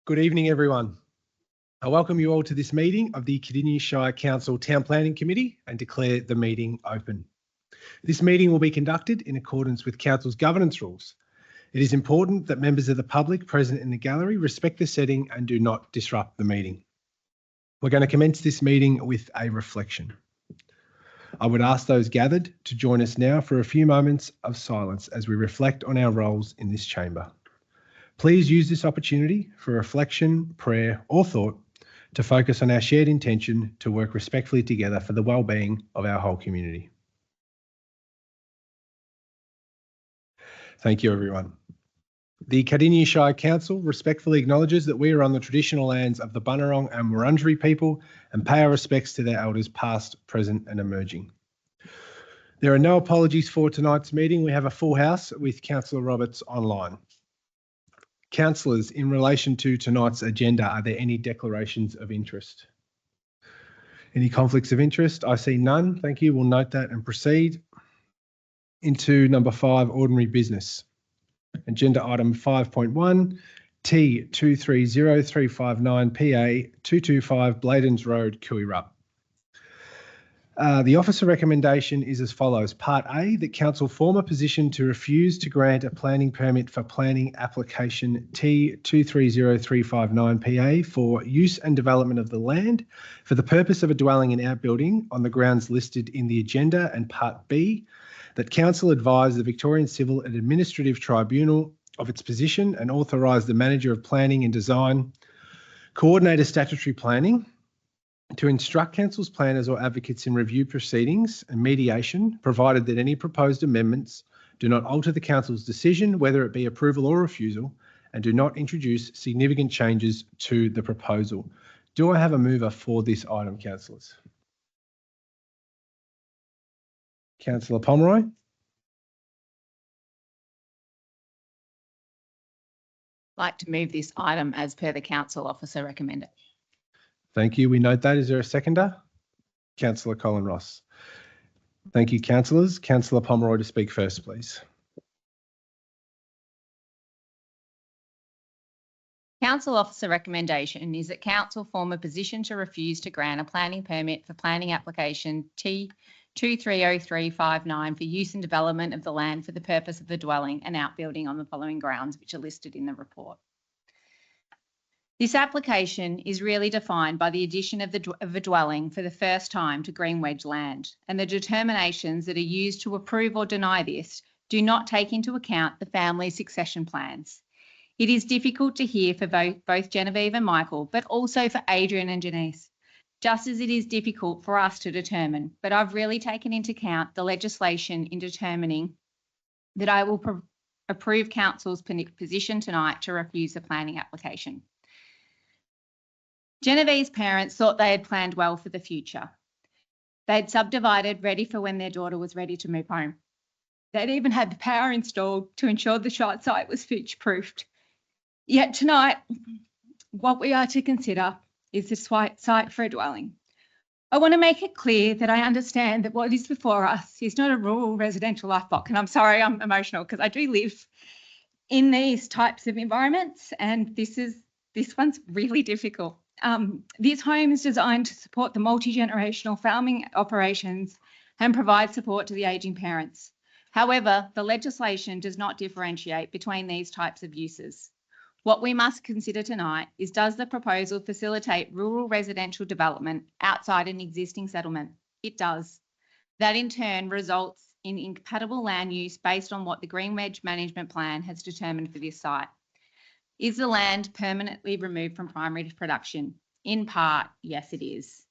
Good evening, everyone. I welcome you all to this meeting of the Cardinia Shire Council Town Planning Committee and declare the meeting open. This meeting will be conducted in accordance with Council's governance rules. It is important that members of the public present in the gallery respect the setting and do not disrupt the meeting. We're going to commence this meeting with a reflection. I would ask those gathered to join us now for a few moments of silence as we reflect on our roles in this chamber. Please use this opportunity for reflection, prayer, or thought to focus on our shared intention to work respectfully together for the well-being of our whole community. Thank you, everyone. The Cardinia Shire Council respectfully acknowledges that we are on the traditional lands of the Bunurong and Wurundjeri people and pay our respects to their elders past, present and emerging. There are no apologies for tonight's meeting. We have a full house with Councillor Roberts online. Councillors, in relation to tonight's agenda, are there any declarations of interest? Any conflicts of interest? I see none. Thank you. We'll note that and proceed into number 5, ordinary business. Agenda item 5.1, T230359 PA 225 Bladens Road, Kuirup. The officer recommendation is as follows. Part A, that council form a position to refuse to grant a planning permit for planning application T230359 PA for use and development of the land for the purpose of a dwelling and outbuilding on the grounds listed in the agenda, and Part B, that council advise the Victorian Civil and Administrative Tribunal of its position and authorise the manager of planning and design, coordinator statutory planning, to instruct council's planners or advocates in review proceedings and mediation, provided that any proposed amendments do not alter the council's decision, whether it be approval or refusal, and do not introduce significant changes to the proposal. Do I have a mover for this item, councillors? Councillor Pomeroy. I'd like to move this item as per the council officer recommended. Thank you. We note that. Is there a seconder? Councillor Colin Ross. Thank you, councillors. Councillor Pomeroy to speak first, please. Council officer recommendation is that council form a position to refuse to grant a planning permit for planning application T230359 for use and development of the land for the purpose of the dwelling and outbuilding on the following grounds, which are listed in the report. This application is really defined by the addition of a dwelling for the first time to Green Wedge land, and the determinations that are used to approve or deny this do not take into account the family succession plans. It is difficult to hear for both Genevieve and Michael, but also for Adrian and Janice, just as it is difficult for us to determine. But I've really taken into account the legislation in determining that I will approve council's position tonight to refuse the planning application. Genevieve's parents thought they had planned well for the future. They'd subdivided ready for when their daughter was ready to move home. They'd even had the power installed to ensure the site was future-proofed. Yet tonight, what we are to consider is the site for a dwelling. I want to make it clear that I understand that what is before us is not a rural residential life block. And I'm sorry, I'm emotional because I do live in these types of environments, and this one's really difficult. This home is designed to support the multi-generational farming operations and provide support to the ageing parents. However, the legislation does not differentiate between these types of uses. What we must consider tonight is, does the proposal facilitate rural residential development outside an existing settlement? It does. That in turn results in incompatible land use based on what the Green Wedge Management Plan has determined for this site. Is the land permanently removed from primary production? In part, yes, it is.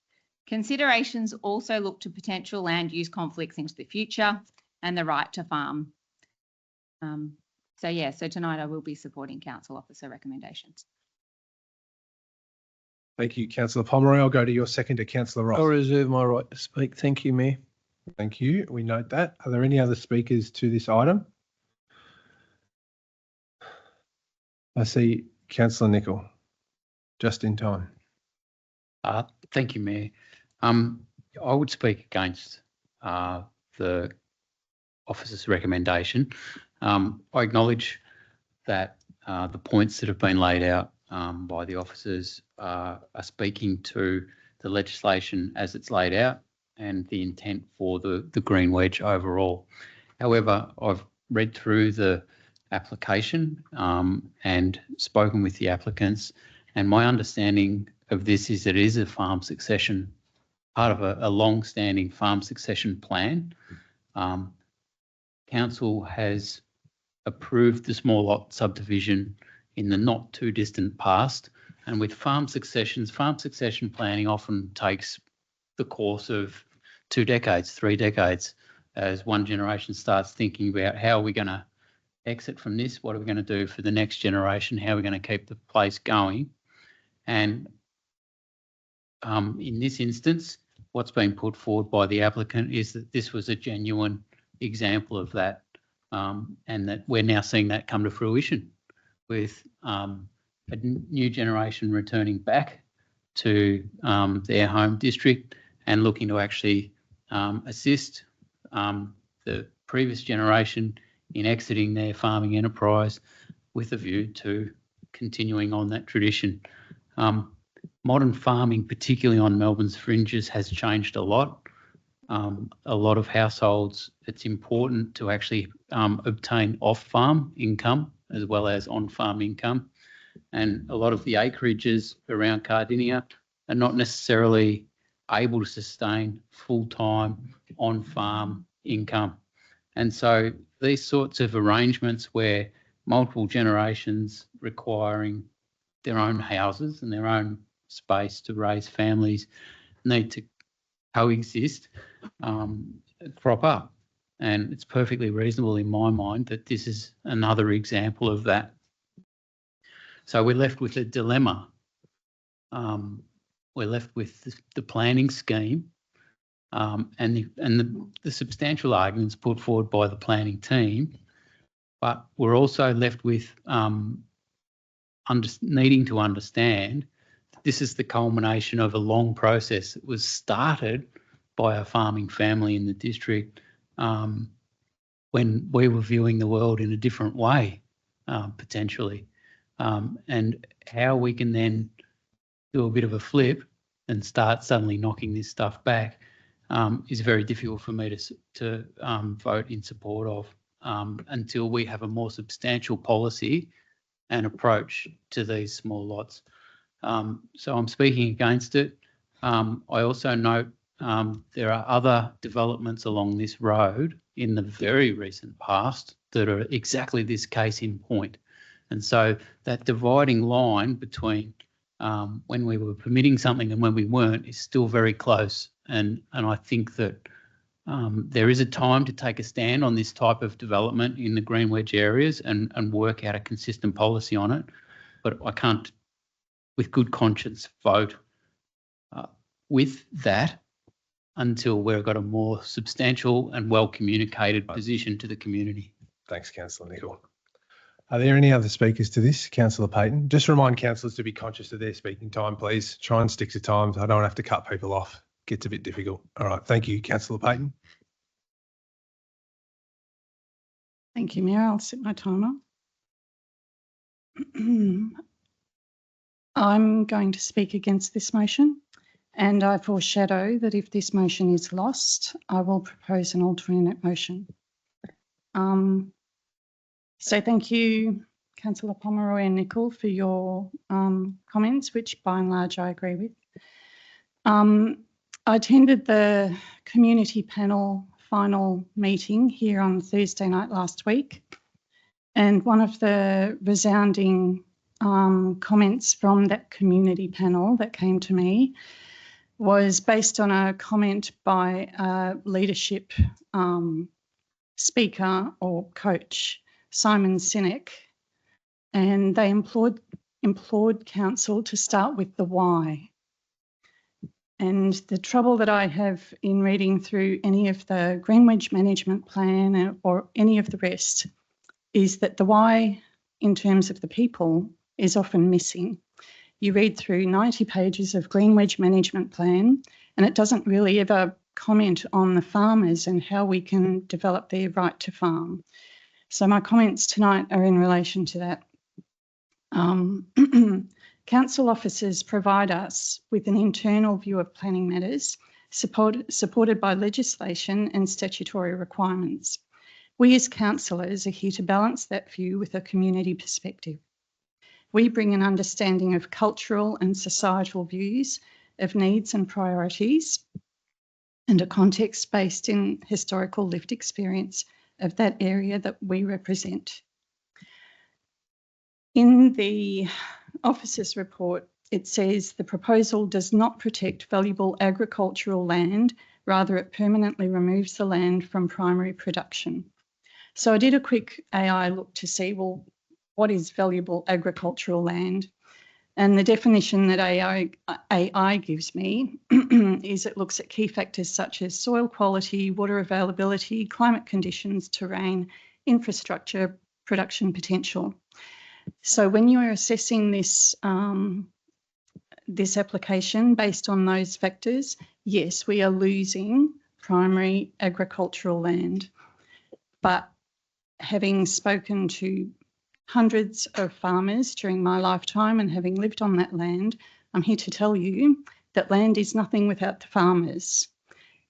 Considerations also look to potential land use conflicts into the future and the right to farm. So tonight I will be supporting council officer recommendations. Thank you, Councillor Pomeroy. I'll go to your seconder, Councillor Ross. I'll reserve my right to speak. Thank you, Mayor. Thank you. We note that. Are there any other speakers to this item? I see Councillor Nicol, just in time. Thank you, Mayor. I would speak against the officer's recommendation. I acknowledge that the points that have been laid out by the officers are speaking to the legislation as it's laid out and the intent for the green wedge overall. However, I've read through the application and spoken with the applicants, and my understanding of this is that it is a farm succession, part of a long-standing farm succession plan. Council has approved the small lot subdivision in the not too distant past, and with farm succession planning often takes the course of 2 decades, 3 decades, as one generation starts thinking about how are we going to exit from this, what are we going to do for the next generation, how are we going to keep the place going. And in this instance, what's been put forward by the applicant is that this was a genuine example of that, and that we're now seeing that come to fruition with a new generation returning back to their home district and looking to actually assist the previous generation in exiting their farming enterprise with a view to continuing on that tradition. Modern farming, particularly on Melbourne's fringes, has changed a lot. A lot of households, it's important to actually obtain off-farm income as well as on-farm income. And a lot of the acreages around Cardinia are not necessarily able to sustain full-time on-farm income. And so these sorts of arrangements where multiple generations requiring their own houses and their own space to raise families need to coexist, crop up. And it's perfectly reasonable in my mind that this is another example of that. So we're left with a dilemma. We're left with the planning scheme and the substantial arguments put forward by the planning team, but we're also left with needing to understand that this is the culmination of a long process that was started by a farming family in the district when we were viewing the world in a different way, potentially, and how we can then do a bit of a flip and start suddenly knocking this stuff back is very difficult for me to vote in support of until we have a more substantial policy and approach to these small lots. So I'm speaking against it. I also note there are other developments along this road in the very recent past that are exactly this case in point. And so that dividing line between when we were permitting something and when we weren't is still very close. And I think that there is a time to take a stand on this type of development in the green wedge areas and work out a consistent policy on it. But I can't, with good conscience, vote with that until we've got a more substantial and well-communicated position to the community. Thanks, Councillor Nicol. Are there any other speakers to this? Councillor Payton. Just remind councillors to be conscious of their speaking time, please. Try and stick to times. I don't have to cut people off. It gets a bit difficult. All right. Thank you, Councillor Payton. Thank you, Mayor. I'll set my timer. I'm going to speak against this motion, and I foreshadow that if this motion is lost, I will propose an alternate motion. So thank you, Councillor Pomeroy and Nicol, for your comments, which by and large I agree with. I attended the community panel final meeting here on Thursday night last week, and one of the resounding comments from that community panel that came to me was based on a comment by a leadership speaker or coach, Simon Sinek, and they implored council to start with the why. And the trouble that I have in reading through any of the Green Wedge Management Plan or any of the rest is that the why in terms of the people is often missing. You read through 90 pages of Green Wedge Management Plan and it doesn't really ever comment on the farmers and how we can develop their right to farm. So my comments tonight are in relation to that. Council officers provide us with an internal view of planning matters supported by legislation and statutory requirements. We as councillors are here to balance that view with a community perspective. We bring an understanding of cultural and societal views, of needs and priorities, and a context based in historical lived experience of that area that we represent. In the officer's report, it says the proposal does not protect valuable agricultural land, rather it permanently removes the land from primary production. So I did a quick AI look to see, well, what is valuable agricultural land? And the definition that AI gives me is it looks at key factors such as soil quality, water availability, climate conditions, terrain, infrastructure, production potential. So when you're assessing this, this application based on those factors, yes, we are losing primary agricultural land. But having spoken to hundreds of farmers during my lifetime and having lived on that land, I'm here to tell you that land is nothing without the farmers.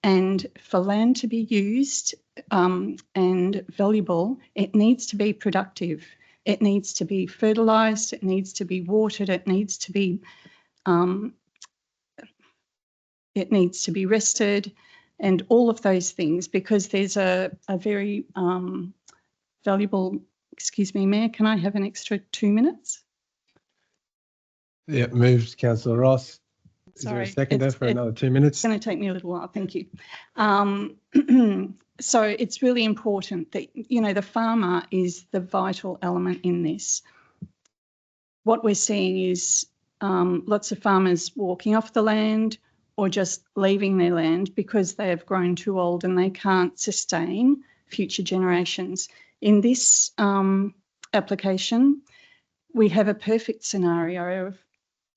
And for land to be used and valuable, it needs to be productive. It needs to be fertilised, it needs to be watered, it needs to be rested, and all of those things, because there's a very valuable, excuse me, Mayor, can I have an extra 2 minutes? Yeah, moved Councillor Ross. Is there a Sorry, seconder for another 2 minutes? It's going to take me a little while, thank you. So it's really important that, you know, the farmer is the vital element in this. What we're seeing is lots of farmers walking off the land or just leaving their land because they have grown too old and they can't sustain future generations. In this application, we have a perfect scenario of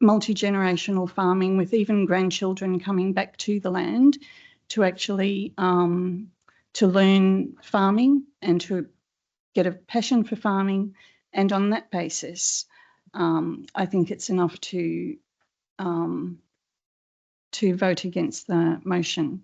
multi-generational farming with even grandchildren coming back to the land to actually to learn farming and to get a passion for farming. And on that basis, I think it's enough to vote against the motion.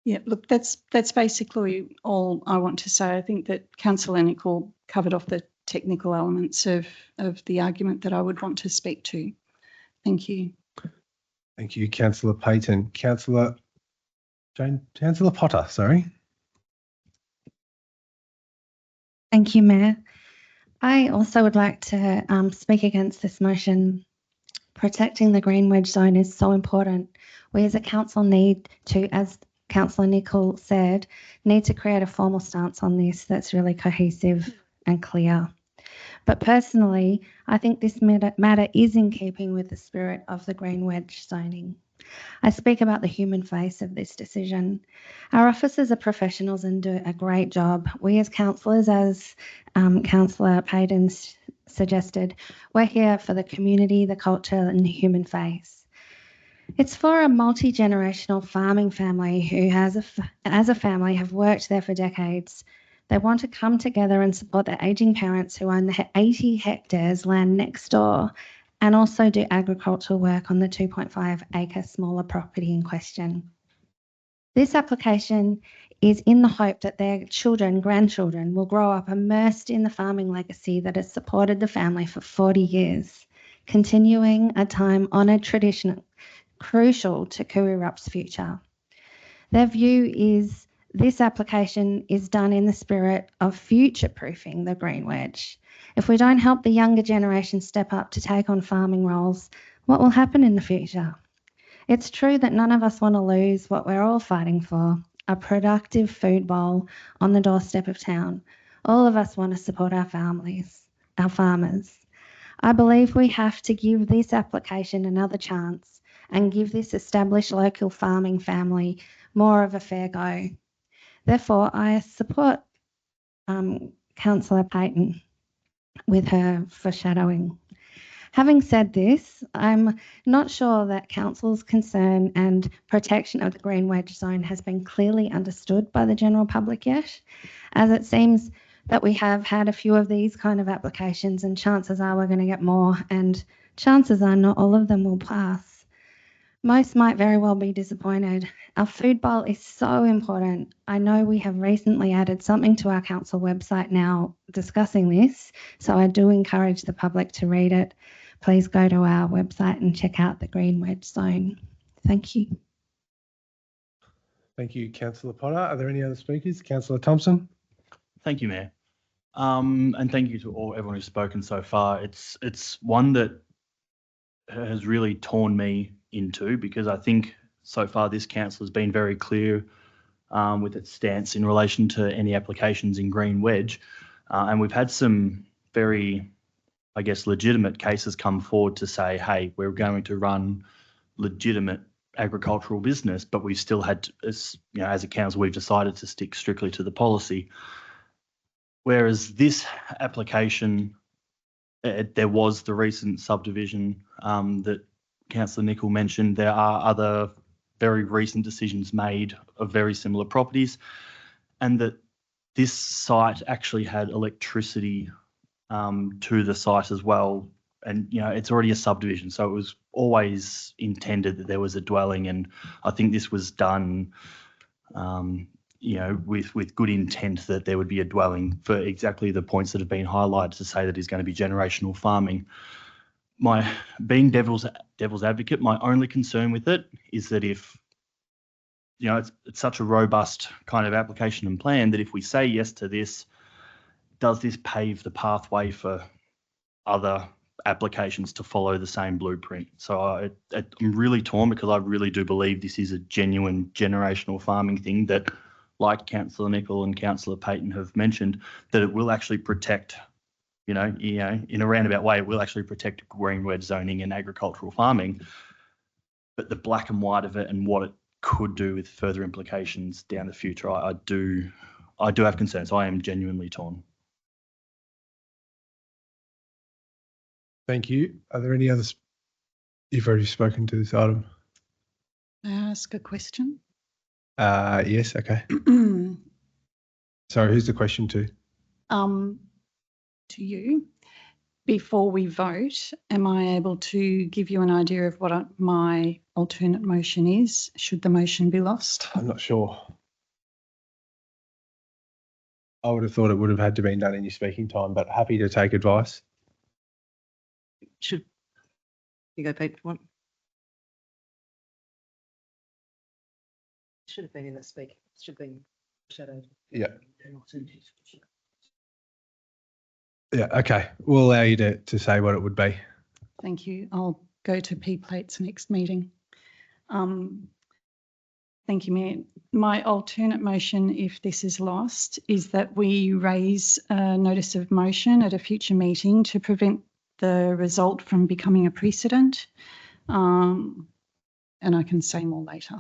Yeah, look, that's basically all I want to say. I think that Councillor Nicol covered off the technical elements of the argument that I would want to speak to. Thank you. Thank you, Councillor Payton. Councillor Potter, sorry. Thank you, Mayor. I also would like to speak against this motion. Protecting the green wedge zone is so important. We as a council need to, as Councillor Nicol said, need to create a formal stance on this that's really cohesive and clear. But personally, I think this matter is in keeping with the spirit of the green wedge zoning. I speak about the human face of this decision. Our officers are professionals and do a great job. We as councillors, as Councillor Payton suggested, we're here for the community, the culture and the human face. It's for a multi-generational farming family who as a family have worked there for decades. They want to come together and support their ageing parents who own the 80 hectares land next door and also do agricultural work on the 2.5 acre smaller property in question. This application is in the hope that their children, grandchildren will grow up immersed in the farming legacy that has supported the family for 40 years, continuing a time-honoured tradition crucial to Koowarup's future. Their view is this application is done in the spirit of future-proofing the green wedge. If we don't help the younger generation step up to take on farming roles, what will happen in the future? It's true that none of us want to lose what we're all fighting for, a productive food bowl on the doorstep of town. All of us want to support our families, our farmers. I believe we have to give this application another chance and give this established local farming family more of a fair go. Therefore, I support Councillor Payton with her foreshadowing. Having said this, I'm not sure that Council's concern and protection of the green wedge zone has been clearly understood by the general public yet, as it seems that we have had a few of these kind of applications and chances are we're going to get more, and chances are not all of them will pass. Most might very well be disappointed. Our food bowl is so important. I know we have recently added something to our council website now discussing this, so I do encourage the public to read it. Please go to our website and check out the green wedge zone. Thank you. Thank you, Councillor Potter. Are there any other speakers? Councillor Thompson? Thank you, Mayor. And thank you to everyone who's spoken so far. It's one that has really torn me into, because I think so far this council has been very clear with its stance in relation to any applications in green wedge. And we've had some very, I guess, legitimate cases come forward to say, hey, we're going to run legitimate agricultural business, but we've still had to, as a council, we've decided to stick strictly to the policy. Whereas this application, there was the recent subdivision that Councillor Nicol mentioned. There are other very recent decisions made of very similar properties, and that this site actually had electricity to the site as well. And, it's already a subdivision, so it was always intended that there was a dwelling. And I think this was done, with good intent that there would be a dwelling for exactly the points that have been highlighted to say that is going to be generational farming. Being devil's advocate, my only concern with it is that if, it's such a robust kind of application and plan, that if we say yes to this, does this pave the pathway for other applications to follow the same blueprint? So I'm really torn, because I really do believe this is a genuine generational farming thing that, like Councillor Nicol and Councillor Payton have mentioned, that it will actually protect, in a roundabout way, it will actually protect green wedge zoning and agricultural farming. But the black and white of it and what it could do with further implications down the future, I do have concerns. I am genuinely torn. Thank you. Are there any others? You've already spoken to this item. May I ask a question? Yes, okay. Sorry, who's the question to? To you. Before we vote, am I able to give you an idea of what my alternate motion is, should the motion be lost? I'm not sure. I would have thought it would have had to been done in your speaking time, but happy to take advice. Should you go, Pete? What? Should have been in the speak. Should have been shadowed. Yeah. Yeah, okay. We'll allow you to say what it would be. Thank you. I'll go to P Plate's next meeting. Thank you, Mayor. My alternate motion, if this is lost, is that we raise a notice of motion at a future meeting to prevent the result from becoming a precedent. And I can say more later.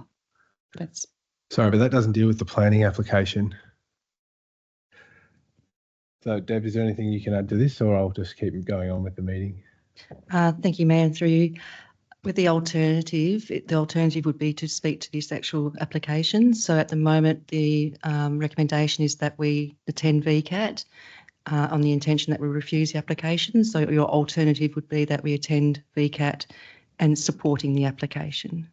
Sorry, but that doesn't deal with the planning application. So, Deb, is there anything you can add to this, or I'll just keep going on with the meeting? Thank you, Mayor. And through you, with the alternative would be to speak to this actual application. So at the moment, the recommendation is that we attend VCAT on the intention that we refuse the application. So your alternative would be that we attend VCAT and supporting the application.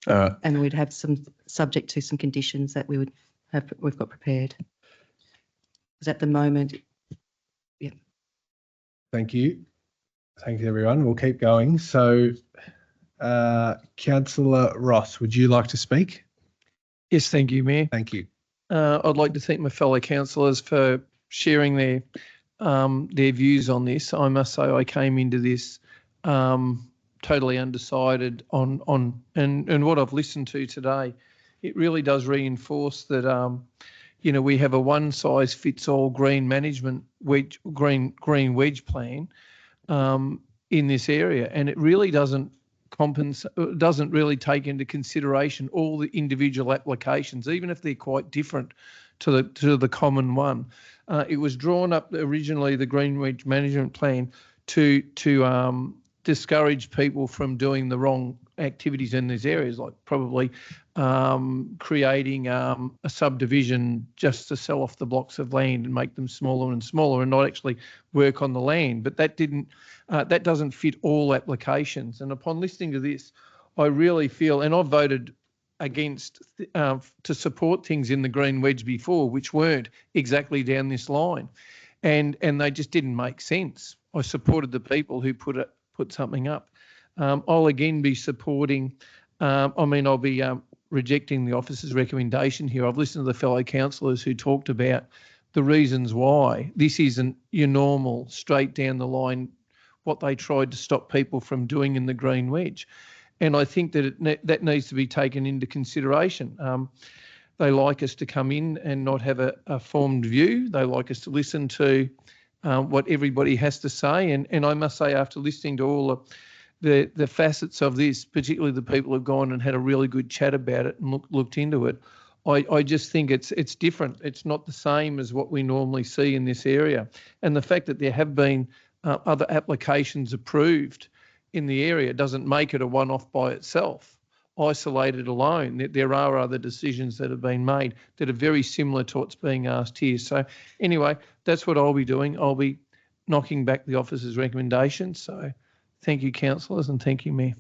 And we'd have some subject to some conditions that we've got prepared. Because at the moment, yeah. Thank you. Thanks, everyone. We'll keep going. So, Councillor Ross, would you like to speak? Yes, thank you, Mayor. Thank you. I'd like to thank my fellow councillors for sharing their views on this. I must say I came into this totally undecided on and what I've listened to today. It really does reinforce that we have a one-size-fits-all green management green wedge plan in this area, and it really doesn't really take into consideration all the individual applications, even if they're quite different to the common one. It was drawn up originally, the green wedge management plan, to discourage people from doing the wrong activities in these areas, like probably creating a subdivision just to sell off the blocks of land and make them smaller and smaller and not actually work on the land. But that doesn't fit all applications. And upon listening to this, I really feel, and I've voted against to support things in the Green Wedge before, which weren't exactly down this line, and they just didn't make sense. I supported the people who put something up. I'll again be supporting. I'll be rejecting the officer's recommendation here. I've listened to the fellow councillors who talked about the reasons why this isn't your normal straight down the line what they tried to stop people from doing in the Green Wedge. And I think that that needs to be taken into consideration. They like us to come in and not have a formed view. They like us to listen to what everybody has to say. And I must say, after listening to all the facets of this, particularly the people who've gone and had a really good chat about it and looked into it, I just think it's different. It's not the same as what we normally see in this area. And the fact that there have been other applications approved in the area doesn't make it a one-off by itself, isolated alone. There are other decisions that have been made that are very similar to what's being asked here. So anyway, that's what I'll be doing. I'll be knocking back the officer's recommendation. So thank you, councillors, and thank you, Mayor.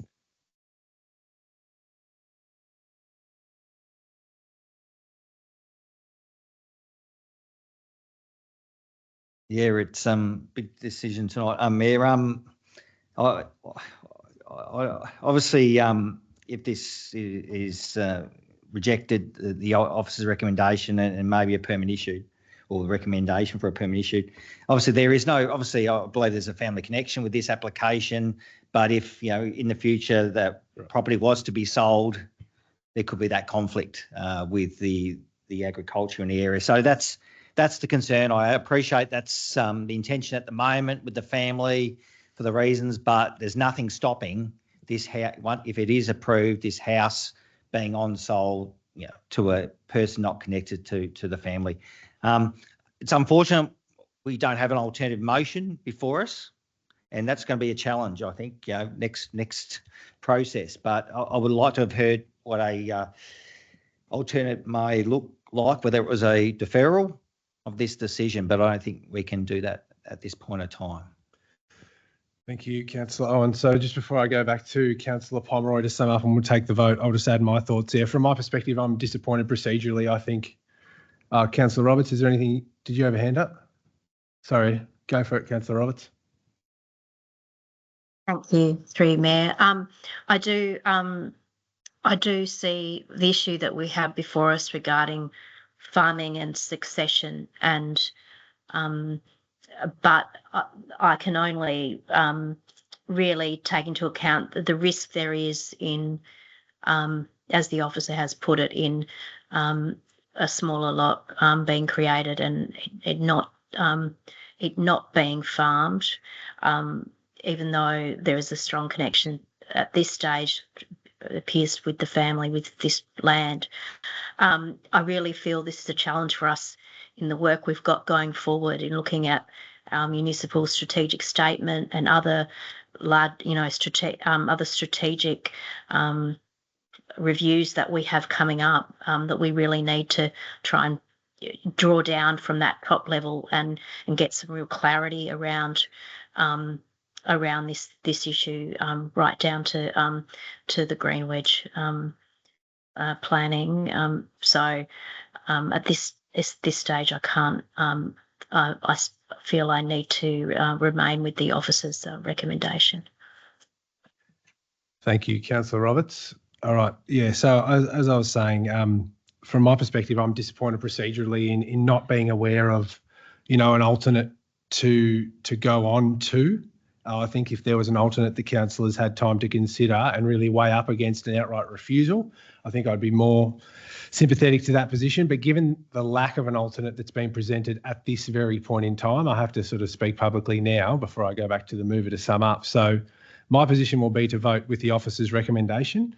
Yeah, it's big decision tonight, Mayor. Obviously, if this is rejected, the officer's recommendation and maybe a permit issue, or the recommendation for a permit issue, obviously there is no. Obviously, I believe there's a family connection with this application. But if in the future that property was to be sold, there could be that conflict with the agriculture in the area. So that's the concern. I appreciate that's the intention at the moment with the family for the reasons, but there's nothing stopping this house, if it is approved, this house being on sold to a person not connected to the family. It's unfortunate we don't have an alternative motion before us, and that's going to be a challenge, I think, next process. But I would like to have heard what a alternate may look like, whether it was a deferral of this decision, but I don't think we can do that at this point of time. Thank you, Councillor Owen. So just before I go back to Councillor Pomeroy to sum up and we'll take the vote, I'll just add my thoughts there. From my perspective, I'm disappointed procedurally. I think, Councillor Roberts, is there anything, did you have a hand up? Sorry, go for it, Councillor Roberts. Thank you, through you, Mayor. I do see the issue that we have before us regarding farming and succession, and but I can only really take into account the risk there is in, as the officer has put it, in a smaller lot being created and it not being farmed, even though there is a strong connection at this stage, it appears, with the family with this land. I really feel this is a challenge for us in the work we've got going forward in looking at our municipal strategic statement and other large, other strategic reviews that we have coming up, that we really need to try and draw down from that top level and get some real clarity around this issue, right down to the Green Wedge planning. So at this stage, I can't. I feel I need to remain with the officer's recommendation. Thank you, Councillor Roberts. All right. Yeah. So as I was saying, from my perspective, I'm disappointed procedurally in not being aware of, an alternate to go on to. I think if there was an alternate the councillors had time to consider and really weigh up against an outright refusal, I think I'd be more sympathetic to that position. But given the lack of an alternate that's been presented at this very point in time, I have to sort of speak publicly now before I go back to the mover to sum up. So my position will be to vote with the officer's recommendation,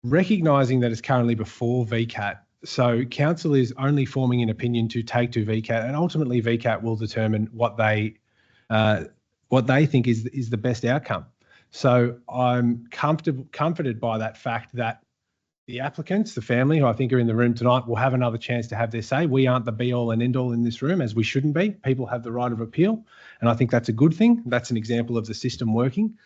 recognising that it's currently before VCAT. So council is only forming an opinion to take to VCAT, and ultimately VCAT will determine what they what they think is the best outcome. So I'm comforted by that fact that the applicants, the family who I think are in the room tonight, will have another chance to have their say. We aren't the be all and end all in this room, as we shouldn't be. People have the right of appeal, and I think that's a good thing. That's an example of the system working.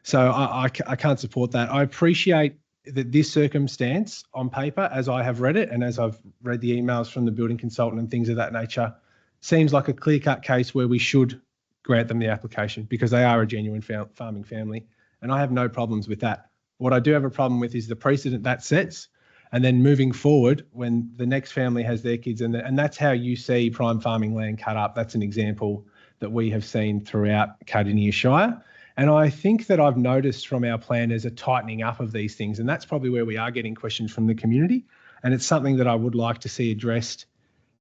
So I can't support that. I appreciate that this circumstance on paper, as I have read it and as I've read the emails from the building consultant and things of that nature, seems like a clear-cut case where we should grant them the application because they are a genuine farming family, and I have no problems with that. What I do have a problem with is the precedent that sets, and then moving forward when the next family has their kids, and that's how you see prime farming land cut up. That's an example that we have seen throughout Cardinia Shire. And I think that I've noticed from our planners a tightening up of these things, and that's probably where we are getting questions from the community. And it's something that I would like to see addressed,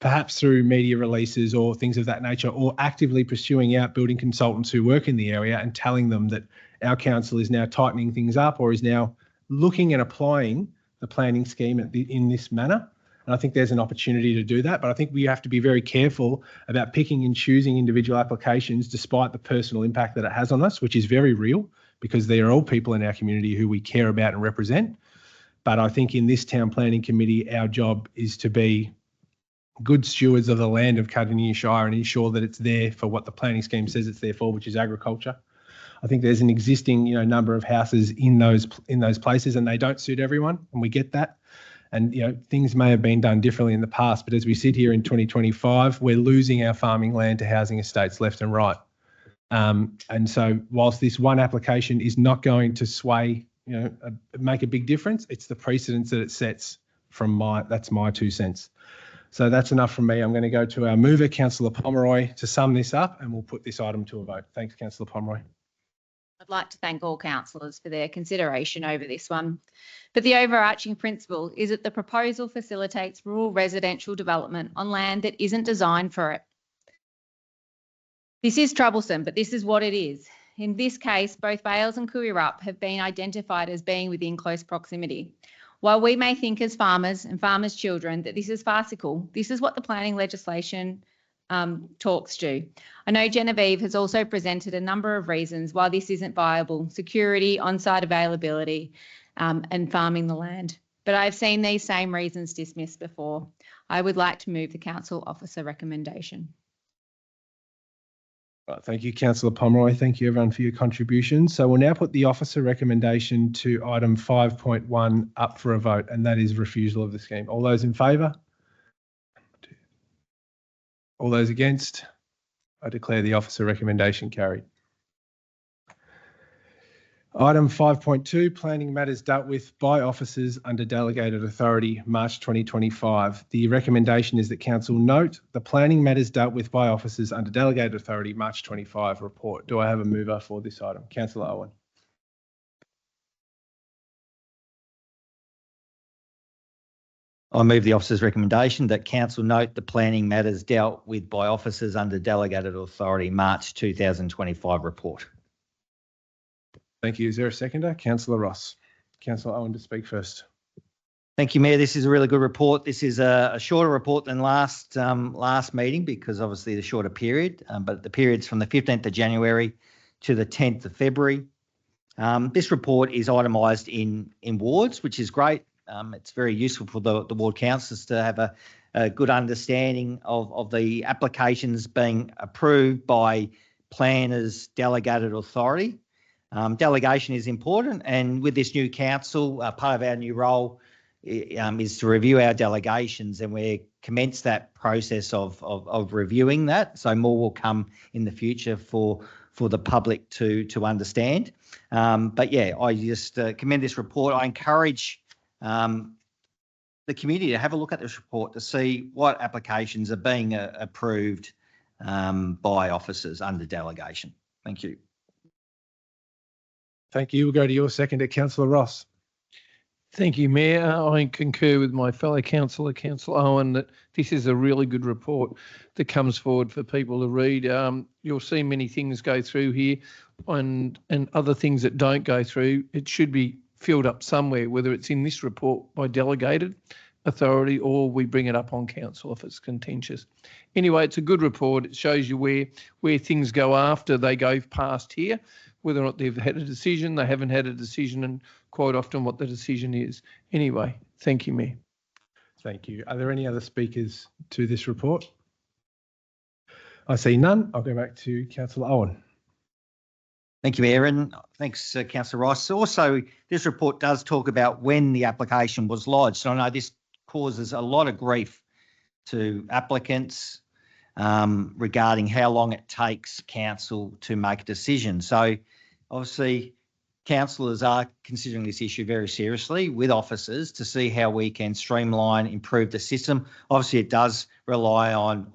perhaps through media releases or things of that nature, or actively pursuing out building consultants who work in the area and telling them that our council is now tightening things up or is now looking and applying the planning scheme in this manner. And I think there's an opportunity to do that, but I think we have to be very careful about picking and choosing individual applications despite the personal impact that it has on us, which is very real because they are all people in our community who we care about and represent. But I think in this town planning committee, our job is to be good stewards of the land of Cardinia Shire and ensure that it's there for what the planning scheme says it's there for, which is agriculture. I think there's an existing, number of houses in those places, and they don't suit everyone, and we get that. And things may have been done differently in the past, but as we sit here in 2025, we're losing our farming land to housing estates left and right. And so, whilst this one application is not going to sway, make a big difference, it's the precedence that it sets. That's my 2 cents. So that's enough from me. I'm going to go to our mover, Councillor Pomeroy, to sum this up, and we'll put this item to a vote. Thanks, Councillor Pomeroy. I'd like to thank all councillors for their consideration over this one. But the overarching principle is that the proposal facilitates rural residential development on land that isn't designed for it. This is troublesome, but this is what it is. In this case, both Bales and Kooyarrup have been identified as being within close proximity. While we may think as farmers and farmers' children that this is farcical, this is what the planning legislation talks to. I know Genevieve has also presented a number of reasons why this isn't viable: security, on-site availability, and farming the land. But I've seen these same reasons dismissed before. I would like to move the council officer recommendation. Right, thank you, Councillor Pomeroy. Thank you, everyone, for your contributions. So we'll now put the officer recommendation to item 5.1 up for a vote, and that is refusal of the scheme. All those in favour? All those against? I declare the officer recommendation carried. Item 5.2, planning matters dealt with by officers under delegated authority, March 2025. The recommendation is that council note the planning matters dealt with by officers under delegated authority, March 25 report. Do I have a mover for this item? Councillor Owen. I move the officer's recommendation that council note the planning matters dealt with by officers under delegated authority, March 2025 report. Thank you. Is there a seconder? Councillor Ross. Councillor Owen to speak first. Thank you, Mayor. This is a really good report. This is a shorter report than last meeting because obviously the shorter period, but the period's from the 15th of January to the 10th of February. This report is itemised in wards, which is great. It's very useful for the ward councillors to have a good understanding of the applications being approved by planners' delegated authority. Delegation is important, and with this new council, part of our new role is to review our delegations, and we commence that process of reviewing that. So more will come in the future for the public to understand. But yeah, I just commend this report. I encourage the community to have a look at this report to see what applications are being approved by officers under delegation. Thank you. Thank you. We'll go to your seconder, Councillor Ross. Thank you, Mayor. I concur with my fellow councillor, Councillor Owen, that this is a really good report that comes forward for people to read. You'll see many things go through here and other things that don't go through. It should be filled up somewhere, whether it's in this report by delegated, authority, or we bring it up on council if it's contentious. Anyway, it's a good report. It shows you where things go after they go past here, whether or not they've had a decision, they haven't had a decision, and quite often what the decision is. Anyway, thank you, Mayor. Thank you. Are there any other speakers to this report? I see none. I'll go back to Councillor Owen. Thank you, Mayor, and thanks, Councillor Ross. Also, this report does talk about when the application was lodged. I know this causes a lot of grief to applicants regarding how long it takes council to make a decision. So, obviously, councillors are considering this issue very seriously with officers to see how we can streamline, improve the system. Obviously, it does rely on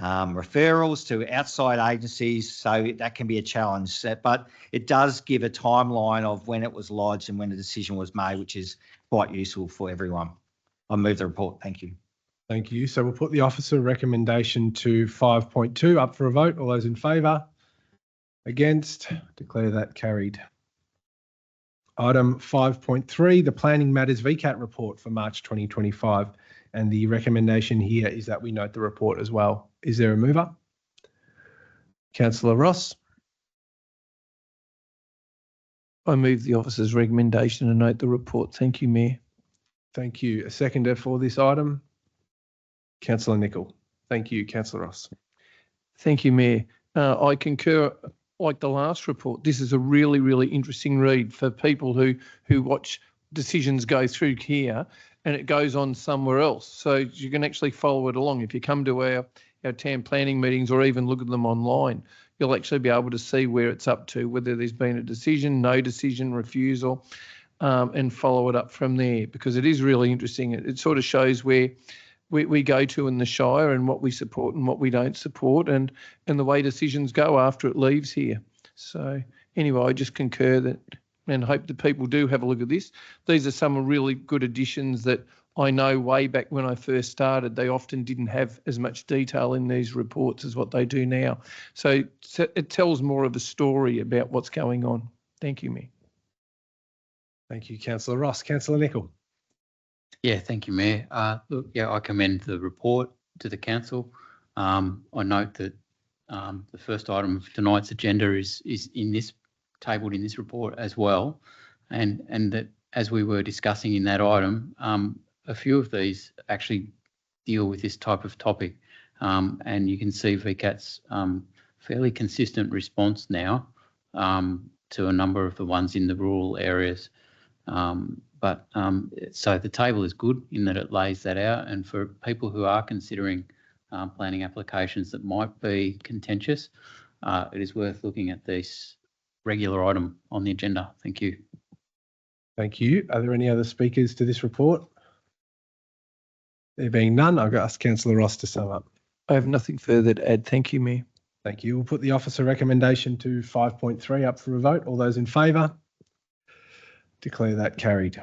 referrals to outside agencies, so that can be a challenge. But it does give a timeline of when it was lodged and when the decision was made, which is quite useful for everyone. I move the report. Thank you. Thank you. So we'll put the officer recommendation to 5.2 up for a vote. All those in favour? Against? Declare that carried. Item 5.3, the Planning Matters VCAT report for March 2025. And the recommendation here is that we note the report as well. Is there a mover? Councillor Ross. I move the officer's recommendation and note the report. Thank you, Mayor. Thank you. A seconder for this item? Councillor Nicol. Thank you, Councillor Ross. Thank you, Mayor. I concur. Like the last report, this is a really, really interesting read for people who watch decisions go through here and it goes on somewhere else. So you can actually follow it along. If you come to our town planning meetings or even look at them online, you'll actually be able to see where it's up to, whether there's been a decision, no decision, refusal, and follow it up from there, because it is really interesting. It sort of shows where we go to in the Shire and what we support and what we don't support, and the way decisions go after it leaves here. So anyway, I just concur that and hope that people do have a look at this. These are some really good additions that I know way back when I first started, they often didn't have as much detail in these reports as what they do now. So it tells more of a story about what's going on. Thank you, Mayor. Thank you, Councillor Ross. Councillor Nicol. Yeah, thank you, Mayor. Look, yeah, I commend the report to the council. I note that the first item of tonight's agenda is tabled in this report as well, and that as we were discussing in that item, a few of these actually deal with this type of topic, and you can see VCAT's fairly consistent response now to a number of the ones in the rural areas. So the table is good in that it lays that out, and for people who are considering planning applications that might be contentious, it is worth looking at this regular item on the agenda. Thank you. Thank you. Are there any other speakers to this report? There being none, I'll ask Councillor Ross to sum up. I have nothing further to add. Thank you, Mayor. Thank you. We'll put the officer recommendation to 5.3 up for a vote. All those in favour? Declare that carried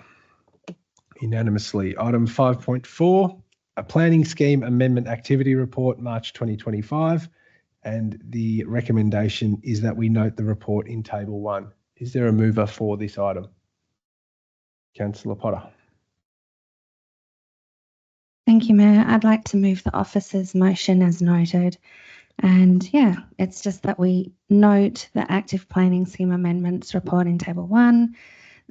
unanimously. Item 5.4, a planning scheme amendment activity report, March 2025. And the recommendation is that we note the report in table 1. Is there a mover for this item? Councillor Potter. Thank you, Mayor. I'd like to move the officer's motion as noted. And yeah, it's just that we note the active planning scheme amendments report in table 1.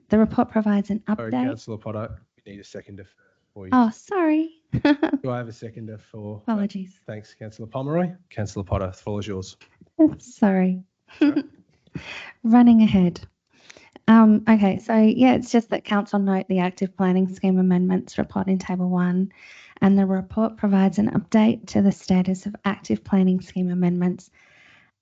The report provides an update. Sorry, Councillor Potter, we need a seconder for you. Oh, sorry. Do I have a seconder for? Apologies. Thanks, Councillor Pomeroy. Councillor Potter, the floor is yours. Sorry. Running ahead. Okay, so yeah, it's just that council note the active planning scheme amendments report in table 1, and the report provides an update to the status of active planning scheme amendments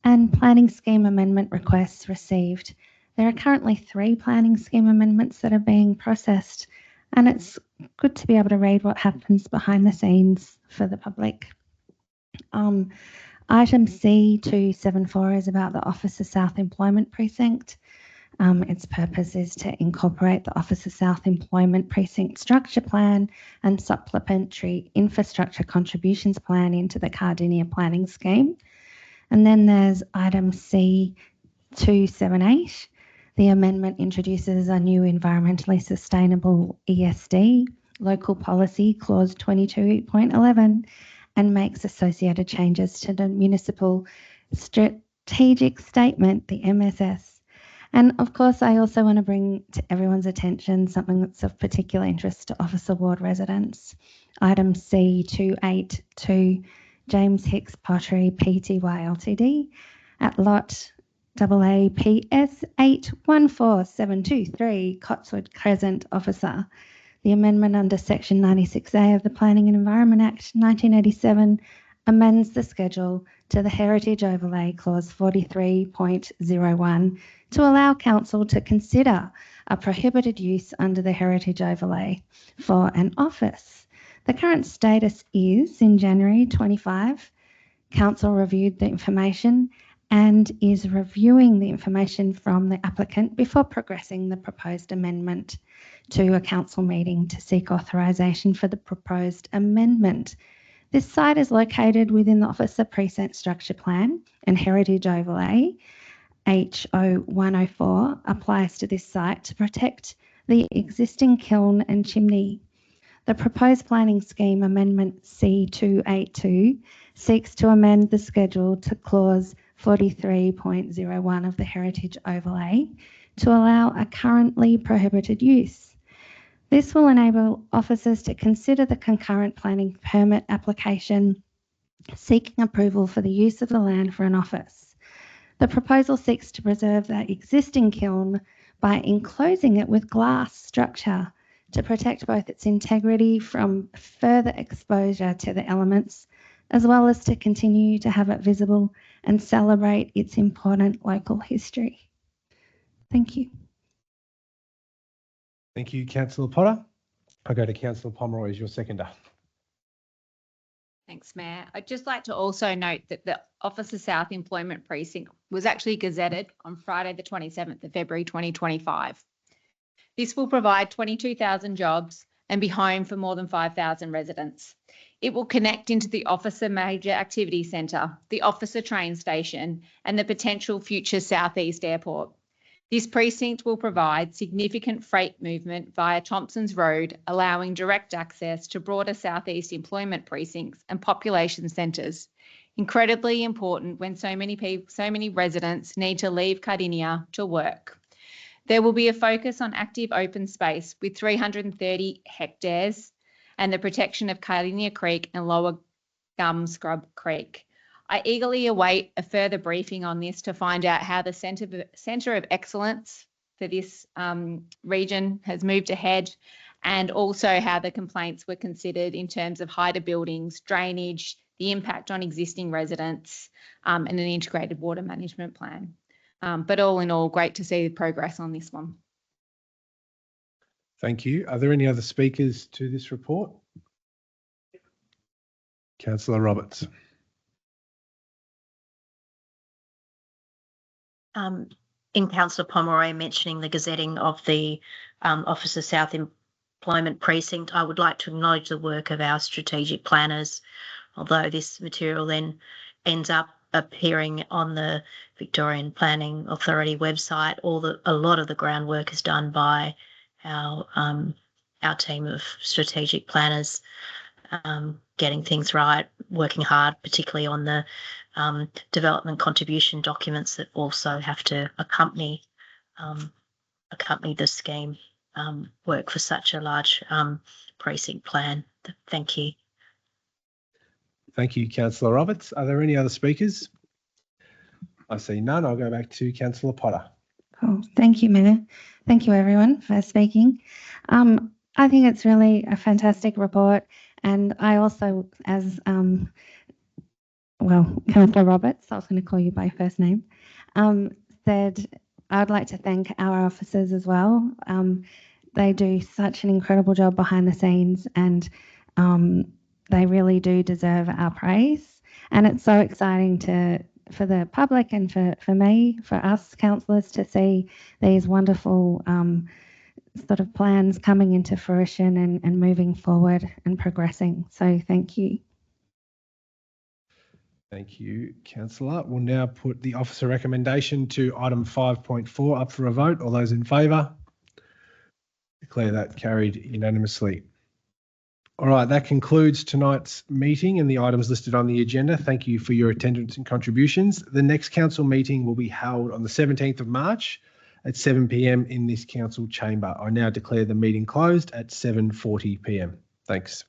and planning scheme amendment requests received. There are currently 3 planning scheme amendments that are being processed, and it's good to be able to read what happens behind the scenes for the public. Item C274 is about the Officer South Employment Precinct. Its purpose is to incorporate the Officer South Employment Precinct Structure Plan and Supplementary Infrastructure Contributions Plan into the Cardinia Planning Scheme. And then there's item C278. The amendment introduces a new environmentally sustainable ESD local policy clause 22.11 and makes associated changes to the municipal strategic statement, the MSS. And of course, I also want to bring to everyone's attention something that's of particular interest to Officer Ward residents. Item C282, James Hicks Pottery Pty Ltd at lot AAPS 814723 Cotswood Crescent, Officer. The amendment under Section 96A of the Planning and Environment Act 1987 amends the schedule to the Heritage Overlay Clause 43.01 to allow Council to consider a prohibited use under the Heritage Overlay for an office. The current status is, in January 25, Council reviewed the information and is reviewing the information from the applicant before progressing the proposed amendment to a Council meeting to seek authorisation for the proposed amendment. This site is located within the Officer Precinct Structure Plan and Heritage Overlay. HO104 applies to this site to protect the existing kiln and chimney. The proposed planning scheme amendment C282 seeks to amend the schedule to clause 43.01 of the Heritage Overlay to allow a currently prohibited use. This will enable officers to consider the concurrent planning permit application seeking approval for the use of the land for an office. The proposal seeks to preserve the existing kiln by enclosing it with glass structure to protect both its integrity from further exposure to the elements, as well as to continue to have it visible and celebrate its important local history. Thank you. Thank you, Councillor Potter. I'll go to Councillor Pomeroy as your seconder. Thanks, Mayor. I'd just like to also note that the Officer South Employment Precinct was actually gazetted on Friday, the 27th of February 2025. This will provide 22,000 jobs and be home for more than 5,000 residents. It will connect into the Officer Major Activity Centre, the Officer Train Station, and the potential future Southeast Airport. This precinct will provide significant freight movement via Thompson's Road, allowing direct access to broader Southeast employment precincts and population centres. Incredibly important when so many residents need to leave Cardinia to work. There will be a focus on active open space with 330 hectares and the protection of Cardinia Creek and Lower Gum Scrub Creek. I eagerly await a further briefing on this to find out how the Centre of Excellence for this region has moved ahead, and also how the complaints were considered in terms of height of buildings, drainage, the impact on existing residents, and an integrated water management plan. But all in all, great to see the progress on this one. Thank you. Are there any other speakers to this report? Councillor Roberts. In Councillor Pomeroy mentioning the gazetting of the Officer South Employment Precinct, I would like to acknowledge the work of our strategic planners, although this material then ends up appearing on the Victorian Planning Authority website. A lot of the groundwork is done by our team of strategic planners, getting things right, working hard, particularly on the development contribution documents that also have to accompany the scheme work for such a large precinct plan. Thank you. Thank you, Councillor Roberts. Are there any other speakers? I see none. I'll go back to Councillor Potter. Cool. Thank you, Mayor. Thank you, everyone, for speaking. I think it's really a fantastic report, and I also, as Councillor Roberts, I was going to call you by first name, said I would like to thank our officers as well. They do such an incredible job behind the scenes, and they really do deserve our praise. And it's so exciting for the public and for me, for us councillors, to see these wonderful sort of plans coming into fruition and moving forward and progressing. So thank you. Thank you, Councillor. We'll now put the officer recommendation to item 5.4 up for a vote. All those in favour? Declare that carried unanimously. All right, that concludes tonight's meeting and the items listed on the agenda. Thank you for your attendance and contributions. The next council meeting will be held on the 17th of March at 7 p.m. in this council chamber. I now declare the meeting closed at 7:40 p.m. Thanks.